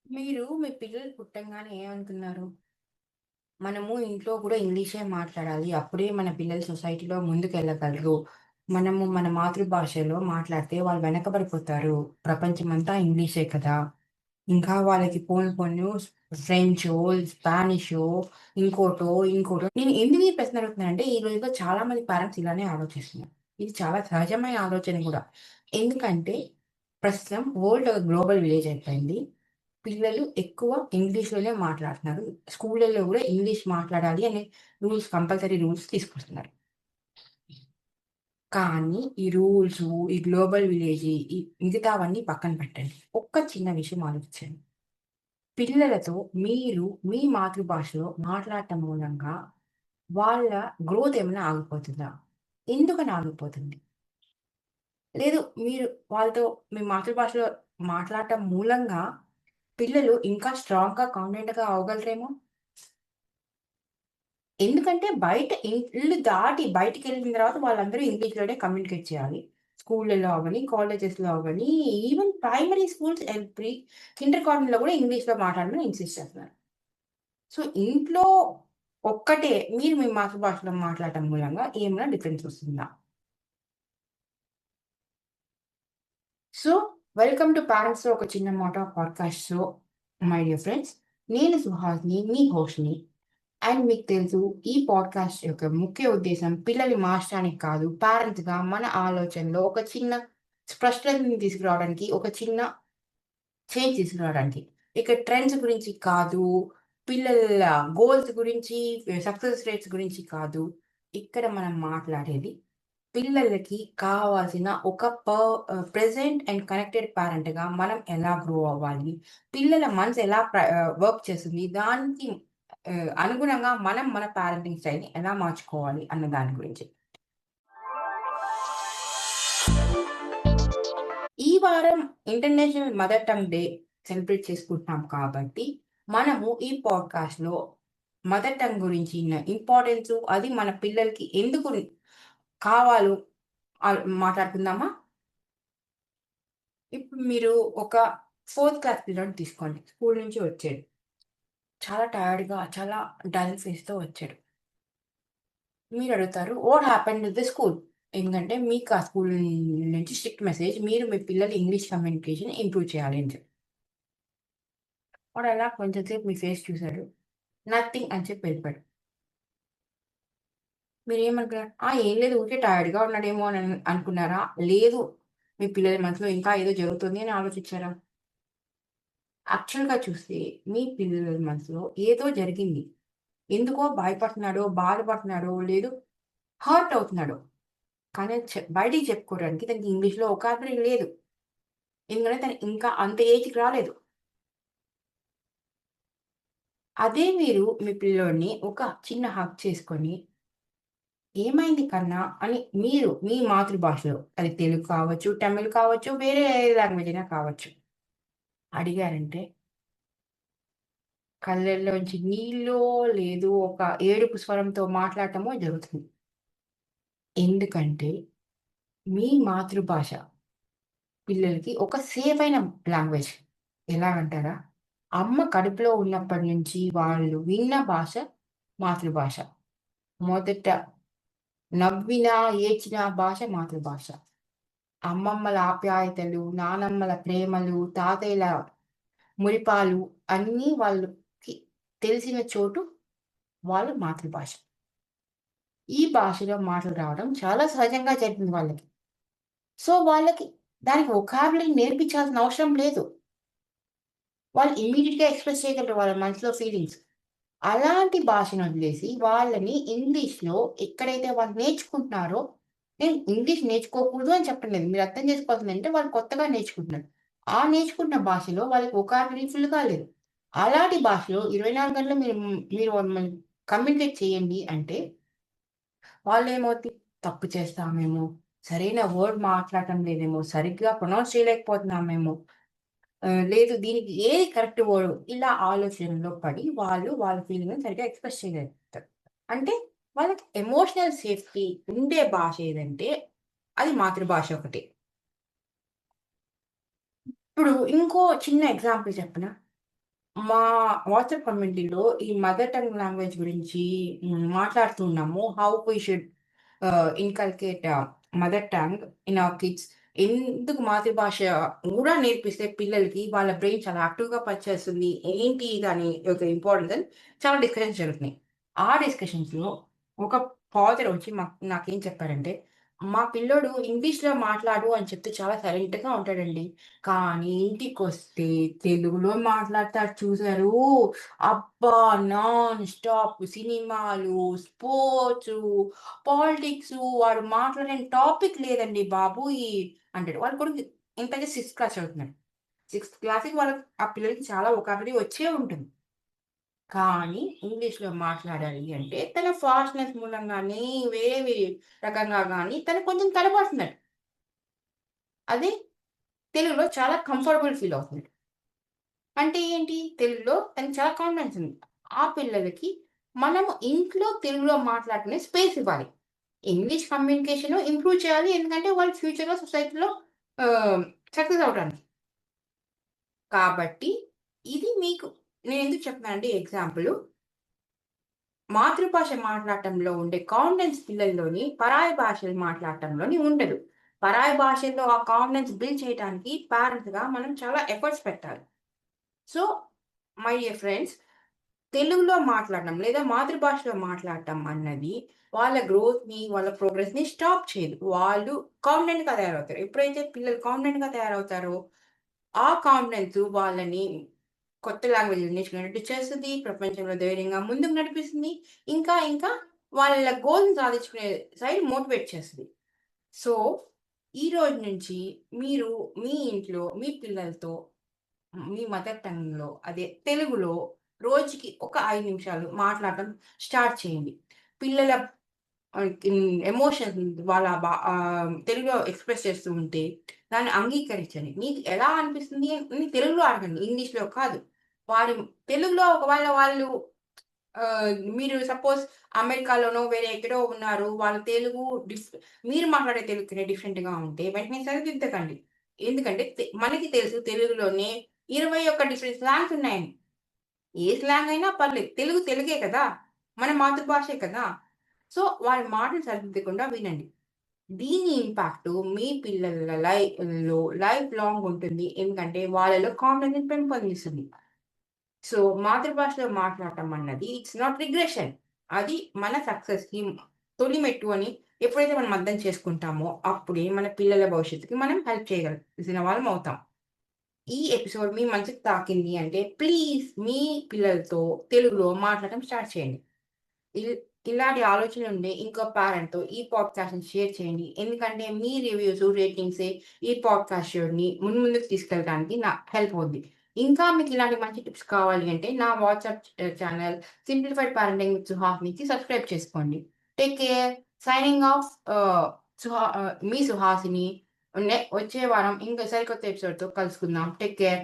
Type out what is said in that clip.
మీరు మీ పిల్లలు పుట్టంగానే ఏమనుకున్నారు? మనము ఇంట్లో కూడా ఇంగ్లీషే మాట్లాడాలి. అప్పుడే మన పిల్లలు సొసైటీలో ముందుకెళ్ళగలరు. మనము మన మాతృభాషలో మాట్లాడితే వాళ్ళు వెనకబడిపోతారు. ప్రపంచమంతా ఇంగ్లీషే కదా! ఇంకా వాళ్ళకి పోను పోను ఫ్రెంచో, స్పానిషో, ఇంకోటో నేను ఎందుకు ఈ ప్రశ్న అడుగుతున్నానంటే, ఈ రోజుల్లో చాలా మంది పేరెంట్స్ ఇలానే ఆలోచిస్తున్నారు. ఇది చాలా సహజమైన ఆలోచన గూడా. ఎందుకంటే, ప్రస్తుతం వరల్డ్ ఒక గ్లోబల్ విలేజ్ అయిపోయింది. పిల్లలు ఎక్కువ ఇంగ్లీష్‌లోనే మాట్లాడుతున్నారు. స్కూళ్ళల్లో గూడా ఇంగ్లీష్ మాట్లాడాలి అనే కంపల్సరీ రూల్స్ తీసుకొస్తున్నారు. కానీ ఈ రూల్సు, ఈ గ్లోబల్ విలేజి, ఈ మిగతావన్నీ పక్కన పెట్టండి. ఒక్క చిన్న విషయం ఆలోచించండి. పిల్లలతో మీరు మీ మాతృభాషలో మాట్లాడటం మూలంగా వాళ్ళ గ్రోత్ ఏమైనా ఆగిపోతుందా? ఎందుకని ఆగిపోతుంది? లేదు మీరు వాళ్ళతో మీ మాతృభాషలో మాట్లాడటం మూలంగా పిల్లలు ఇంకా స్ట్రాంగ్‌గా, కాన్ఫిడెంట్‌గా అవ్వగలరేమో! ఎందుకంటే బయట ఇల్లు దాటి బయటికెళ్ళిన తర్వాత వాళ్ళందరూ ఇంగ్లీష్‌లోనే కమ్యూనికేట్ చేయాలి. స్కూళ్ళలో అవ్వని, కాలేజెస్‌లో అవ్వని, ఈవెన్ ప్రైమరీ స్కూల్స్ అండ్ కిండర్ గార్టెన్‌లో కూడా ఇంగ్లీష్‌లో మాట్లాడమని ఇన్సిస్ట్ చేస్తున్నారు. సో, ఇంట్లో ఒక్కటే మీరు మీ మాతృభాషలో మాట్లాడటం మూలంగా ఏమైనా డిఫరెన్స్ వస్తుందా? సో, వెల్కమ్ టు పేరెంట్స్‌లో ఒక చిన్న మాట podcast show. My dear friends. నేను సుహాస్‌ని, మీ హోస్ట్‌ని. అండ్ మీకు తెలుసు ఈ పాడ్‌కాస్ట్ యొక్క ముఖ్య ఉద్దేశ్యం పిల్లల్ని మార్చడానికి కాదు, పేరెంట్స్‌గా మన ఆలోచనలో ఒక చిన్న స్పష్టతని తీసుకురావడానికి, ఒక చిన్న చేంజ్ తీసుకురావడానికి. ఇక ట్రెండ్స్ గురించి కాదు, పిల్లల గోల్స్ గురించి, సక్సెస్ రేట్స్ గురించి కాదు. ఇక్కడ మనం మాట్లాడేది పిల్లలకి కావాల్సిన ఒక ప్రెజెంట్ అండ్ కనెక్టెడ్ పేరెంట్‌గా మనం ఎలా గ్రో అవ్వాలి? పిల్లల మనసు ఎలా వర్క్ చేస్తుంది? దానికి అనుగుణంగా మనం మన పేరెంటింగ్ స్టైల్‌ని ఎలా మార్చుకోవాలి అన్న దాని గురించి. ఈ వారం international mother tongue day celebrate చేసుకుంటున్నాం కాబట్టి, మనము ఈ పాడ్‌కాస్ట్‌లో మదర్ టంగ్ గురించిన ఇంపార్టెన్సు, అది మన పిల్లలకి ఎందుకు కావాలో మాట్లాడుకుందామా? ఇప్పుడు మీరు ఒక ఫోర్త్ క్లాస్ పిల్లోడిని తీసుకోండి. స్కూల్ నుంచి వచ్చాడు. చాలా టైర్డ్‌గా, చాలా డల్ ఫేస్‌తో వచ్చాడు. మీరడుగుతారు, "what happened with the school?" ఎందుకంటే మీకు ఆ స్కూల్ నుంచి స్ట్రిక్ట్ మెసేజ్, మీరు మీ పిల్లల ఇంగ్లీష్ కమ్యూనికేషన్ ఇంప్రూవ్ చేయాలి అని చెప్పి. వాడు అలా కొంచెం సేపు మీ ఫేస్ చూసాడు. నథింగ్ అని చెప్పి వెళ్ళిపోయాడు. మీరేమనుకున్నారు? ఏం లేదు, ఊరికే టైర్డ్‌గా ఉన్నాడేమో అని అనుకున్నారా? లేదు, మీ పిల్లల మనసులో ఇంకా ఏదో జరుగుతుంది అని ఆలోచించారా? యాక్చువల్‌గా చూస్తే మీ పిల్లల మనసులో ఏదో జరిగింది. ఎందుకో భయపడుతున్నాడో, బాధపడుతున్నాడో, లేదు హర్ట్ అవుతున్నాడో. కానీ అది బయటికి చెప్పుకోవడానికి తనకి ఇంగ్లీష్‌లో వొకాబులరీ లేదు. ఎందుకంటే తను ఇంకా అంత ఏజ్‌కి రాలేదు. అదే మీరు మీ పిల్లోడిని ఒక చిన్న హగ్ చేసుకొని, "ఏమైంది కన్నా" అని మీరు మీ మాతృభాషలో, అది తెలుగు కావచ్చు, తమిళ్ కావచ్చు, వేరే లాంగ్వేజ్ అయినా కావచ్చు, అడిగారంటే కళ్ళల్లోంచి నీళ్ళో, లేదు ఒక ఏడుపు స్వరంతో మాట్లాడటమో జరుగుతుంది. ఎందుకంటే మీ మాతృభాష పిల్లలకి ఒక సేఫ్ అయిన లాంగ్వేజ్. ఎలాగంటారా? అమ్మ కడుపులో ఉన్నప్పటి నుంచి వాళ్ళు విన్న భాష మాతృభాష. మొదట నవ్వినా, ఏడ్చిన భాష మాతృభాష. అమ్మమ్మల ఆప్యాయతలు, నానమ్మల ప్రేమలు, తాతయ్యల మురిపాలు అన్నీ వాళ్ళకి తెలిసిన చోటు వాళ్ళ మాతృభాష. ఈ భాషలో మాటలు రావడం చాలా సహజంగా జరిగింది వాళ్ళకి. సో, వాళ్ళకి దానికి వొకాబులరీ నేర్పించాల్సిన అవసరం లేదు. వాళ్ళు ఇమ్మీడియేట్‌గా ఎక్స్‌ప్రెస్ చేయగలరు వాళ్ళ మనసులో ఫీలింగ్స్. అలాంటి భాషనొదిలేసి వాళ్ళని ఇంగ్లీష్‌లో ఎక్కడైతే వాళ్ళు నేర్చుకుంటున్నారో, నేను ఇంగ్లీష్ నేర్చుకోకూడదు అని చెప్పట్లేదు. మీరు అర్థం చేసుకోవాల్సిందేంటంటే వాళ్ళు కొత్తగా నేర్చుకుంటున్నారు. ఆ నేర్చుకుంటున్న భాషలో వాళ్ళకి వొకాబులరీ ఫుల్‌గా లేదు. అలాంటి భాషలో 24 గంటలు మీరు మమ్మల్ని కమ్యూనికేట్ చేయండి అంటే వాళ్ళేమవుద్ది, తప్పు చేస్తామేమో, సరైన వర్డ్ మాట్లాడటం లేదేమో, సరిగ్గా ప్రొనౌన్స్ చేయలేకపోతున్నామేమో, లేదు దీనికి ఏది కరెక్ట్ వర్డ్, ఇలా ఆలోచనలో పడి వాళ్ళు వాళ్ళ ఫీలింగ్‌ని సరిగ్గా ఎక్స్‌ప్రెస్ చేయలేకపోతారు. అంటే వాళ్ళకి ఎమోషనల్ సేఫ్టీ ఉండే భాష ఏదంటే అది మాతృభాష ఒకటే. ఇప్పుడు ఇంకో చిన్న ఎగ్జాంపుల్ చెప్పనా? మా వాట్సాప్ కమ్యూనిటీలో ఈ మదర్ టంగ్ లాంగ్వేజ్ గురించి మాట్లాడుతున్నాము. How we should inculcate mother tongue in our kids. ఎందుకు మాతృభాష కూడా నేర్పిస్తే పిల్లలకి వాళ్ళ బ్రెయిన్ చాలా యాక్టివ్‌గా పనిచేస్తుంది. ఏంటి దాని యొక్క ఇంపార్టెన్స్ అని చాలా డిస్కషన్స్ జరుగుతున్నాయి. ఆ డిస్కషన్స్‌లో ఒక ఫాదర్ వచ్చి నాకేం చెప్పారంటే, "మా పిల్లోడు ఇంగ్లీష్‌లో మాట్లాడు" అని చెప్తే చాలా సైలెంట్‌గా ఉంటాడండి. కానీ ఇంటికొస్తే తెలుగులో మాట్లాడతాడు చూసారు. అబ్బా! నాన్ స్టాప్ సినిమాలు, స్పోర్ట్సు, పాలిటిక్సు వాడు మాట్లాడని టాపిక్ లేదండి బాబోయ్! అంటాడు. వాడి కొడుకు ఇంతకీ సిక్స్త్ క్లాస్ చదువుతున్నాడు. సిక్స్త్ క్లాస్‌కి వాళ్ళకి ఆ పిల్లలకి చాలా వొకాబులరీ వచ్చే ఉంటుంది. కానీ ఇంగ్లీష్‌లో మాట్లాడాలి అంటే తన ఫాస్ట్‌నెస్ మూలంగాని, వేరే రకంగా గాని తను కొంచెం తడబడుతున్నాడు. అదే తెలుగులో చాలా కంఫర్టబుల్ ఫీల్ అవుతున్నాడు. అంటే ఏంటి? తెలుగులో తనకి చాలా కాన్ఫిడెన్స్ ఉంది. ఆ పిల్లలకి మనము ఇంట్లో తెలుగులో మాట్లాడుకునే స్పేస్ ఇవ్వాలి. ఇంగ్లీష్ కమ్యూనికేషన్ ఇంప్రూవ్ చేయాలి. ఎందుకంటే వాళ్ళు ఫ్యూచర్‌లో సొసైటీలో ఆహ్, సక్సెస్ అవ్వడానికి. కాబట్టి ఇది మీకు నేనెందుకు చెప్తున్నానంటే ఎగ్జాంపులు మాతృభాష మాట్లాడటంలో ఉండే కాన్ఫిడెన్స్ పిల్లల్లోని పరాయి భాషలు మాట్లాడటంలోని ఉండదు. పరాయి భాషల్లో ఆ కాన్ఫిడెన్స్ బిల్డ్ చేయడానికి పేరెంట్స్‌గా మనం చాలా ఎఫర్ట్స్ పెట్టాలి. సో, మై డియర్ ఫ్రెండ్స్ తెలుగులో మాట్లాడడం లేదా మాతృభాషలో మాట్లాడటం అన్నది వాళ్ళ గ్రోత్‌ని, వాళ్ళ ప్రోగ్రెస్‌ని స్టాప్ చేయదు. వాళ్ళు కాన్ఫిడెంట్‌గా తయారవుతారు. ఎప్పుడైతే పిల్లలు కాన్ఫిడెంట్‌గా తయారవుతారో, ఆ కాన్ఫిడెన్స్ వాళ్ళని కొత్త లాంగ్వేజ్‌లు నేర్చుకునేటట్టు చేస్తది. ప్రపంచంలో ధైర్యంగా ముందుకు నడిపిస్తుంది. ఇంకా వాళ్ళ గోల్‌ని సాధించుకునే సైడ్ మోటివేట్ చేస్తది. సో, ఈ రోజు నుంచి మీరు మీ ఇంట్లో మీ పిల్లలతో మీ మదర్ టంగ్‌లో అదే తెలుగులో రోజుకి ఒక 5 నిమిషాలు మాట్లాడటం స్టార్ట్ చేయండి. పిల్లల ఎమోషన్స్ తెలుగులో ఎక్స్‌ప్రెస్ చేస్తూ ఉంటే దాన్ని అంగీకరించండి. మీకు ఎలా అనిపిస్తుంది అని తెలుగులో అడగండి. ఇంగ్లీష్‌లో కాదు. వారి తెలుగులో ఒకవేళ వాళ్ళు మీరు సపోజ్ అమెరికాలోనో వేరే ఎక్కడో ఉన్నారు. వాళ్ళ తెలుగు డిఫ్ మీరు మాట్లాడే తెలుగు డిఫరెంట్‌గా ఉంటే వెంటనే సరిదిద్దకండి. ఎందుకంటే మనకి తెలుసు తెలుగులోనే 21 డిఫరెంట్ స్లాంగ్స్ ఉన్నాయని. ఏ స్లాంగ్ అయినా పర్లేదు. తెలుగు తెలుగే కదా! మన మాతృభాషే కదా! సో, వాళ్ళ మాటలు సరిదిద్దకుండా వినండి. దీని ఇంపాక్టు మీ పిల్లల లైఫ్ లాంగ్ ఉంటుంది. ఎందుకంటే వాళ్ళలో కాన్ఫిడెన్స్ పెంపొందిస్తుంది. సో, మాతృభాషలో మాట్లాడటం అన్నది ఇట్స్ నాట్ రిగ్రెషన్. అది మన సక్సెస్‌కి తొలి మెట్టు అని ఎప్పుడైతే మనం అర్థం చేసుకుంటామో, అప్పుడే మన పిల్లల భవిష్యత్తుకి మనం హెల్ప్ చేయగలిసిన వాళ్ళం అవుతాం. ఈ ఎపిసోడ్ మీ మనసుకి తాకింది అంటే ప్లీజ్ మీ పిల్లలతో తెలుగులో మాట్లాడటం స్టార్ట్ చేయండి. ఇల్ ఇలాంటి ఆలోచనలుండే ఇంకో పేరెంట్‌తో ఈ పాడ్‌కాస్ట్‌ని షేర్ చేయండి. ఎందుకంటే మీ రివ్యూస్, రేటింగ్సే ఈ పాడ్‌కాస్ట్ షోని ముందుకు తీసుకెళ్ళడానికి హెల్ప్ అవుద్ది. ఇంకా మీకు ఇలాంటి మంచి టిప్స్ కావాలి అంటే నా WhatsApp channel 'simplified parenting with సుహాస్‌నికి' సబ్స్క్రైబ్ చేసుకోండి. Take care. సైనింగ్ ఆఫ్ మీ సుహాసిని. వచ్చే వారం ఇంకా సరికొత్త ఎపిసోడ్‌తో కలుసుకుందాం. Take care.